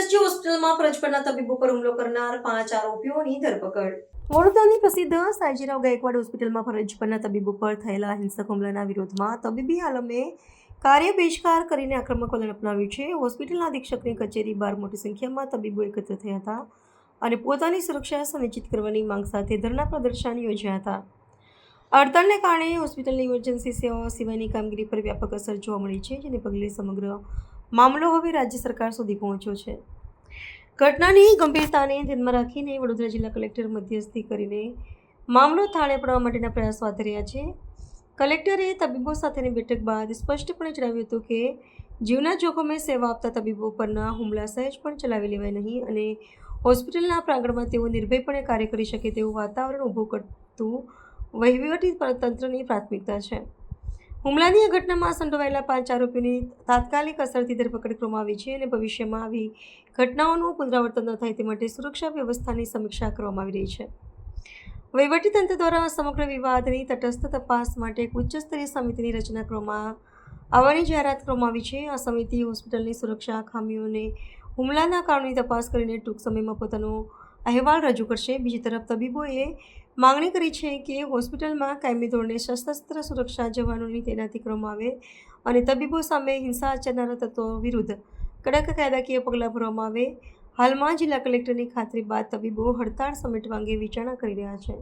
SSG હોસ્પિટલમાં ફરજ પરના તબીબો પર હુમલો કરનાર 5 આરોપીઓની ધરપકડ. વડોદરાની પ્રસિદ્ધ સાયજીરાવ ગાયકવાડ હોસ્પિટલમાં ફરજ પરના તબીબો પર થયેલા હિંસક હુમલાના વિરોધમાં તબીબી આલમે કાર્ય બહિષ્કાર કરીને આક્રમક વલણ અપનાવ્યું છે. હોસ્પિટલના અધિક્ષકની કચેરી બહાર મોટી સંખ્યામાં તબીબો એકત્ર થયા હતા અને પોતાની સુરક્ષા સુનિશ્ચિત કરવાની માંગ સાથે ધરણા પ્રદર્શન યોજ્યા હતા. હડતાલને કારણે હોસ્પિટલની ઇમરજન્સી સેવાઓ સિવાયની કામગીરી પર વ્યાપક અસર જોવા મળી છે, જેને પગલે સમગ્ર મામલો હવે રાજ્ય સરકાર સુધી પહોંચ્યો છે. ઘટનાની ગંભીરતાને ધ્યાનમાં રાખીને વડોદરા જિલ્લા કલેક્ટર મધ્યસ્થી કરીને મામલો થાળે પાડવા માટેના પ્રયાસો હાથ ધર્યા છે. કલેક્ટરે તબીબો સાથેની બેઠક બાદ સ્પષ્ટપણે જણાવ્યું હતું કે જીવના જોખમે સેવા આપતા તબીબો પરના હુમલા સહેજ પણ ચલાવી લેવાય નહીં અને હોસ્પિટલના પ્રાંગણમાં તેઓ નિર્ભયપણે કાર્ય કરી શકે તેવું વાતાવરણ ઊભું કરતું વહીવટી તંત્રની પ્રાથમિકતા છે. હુમલાની આ ઘટનામાં સંડોવાયેલા 5 આરોપીઓની તાત્કાલિક અસરથી ધરપકડ કરવામાં આવી છે અને ભવિષ્યમાં આવી ઘટનાઓનું પુનરાવર્તન ન થાય તે માટે સુરક્ષા વ્યવસ્થાની સમીક્ષા કરવામાં આવી રહી છે. વહીવટીતંત્ર દ્વારા સમગ્ર વિવાદની તટસ્થ તપાસ માટે એક ઉચ્ચસ્તરીય સમિતિની રચના કરવામાં આવવાની જાહેરાત કરવામાં આવી છે. આ સમિતિ હોસ્પિટલની સુરક્ષા ખામીઓને હુમલાના કારણોની તપાસ કરીને ટૂંક સમયમાં પોતાનો અહેવાલ રજૂ કરશે. બીજી તરફ તબીબોએ માંગણી કરી છે કે હોસ્પિટલમાં કાયમી ધોરણે સશસ્ત્ર સુરક્ષા જવાનોની તૈનાતી કરવામાં આવે અને તબીબો સામે હિંસા આચરનારા તત્વો વિરુદ્ધ કડક કાયદાકીય પગલાં ભરવામાં આવે. હાલમાં જિલ્લા કલેક્ટરની ખાતરી બાદ તબીબો હડતાળ સમેટવા અંગે વિચારણા કરી રહ્યા છે.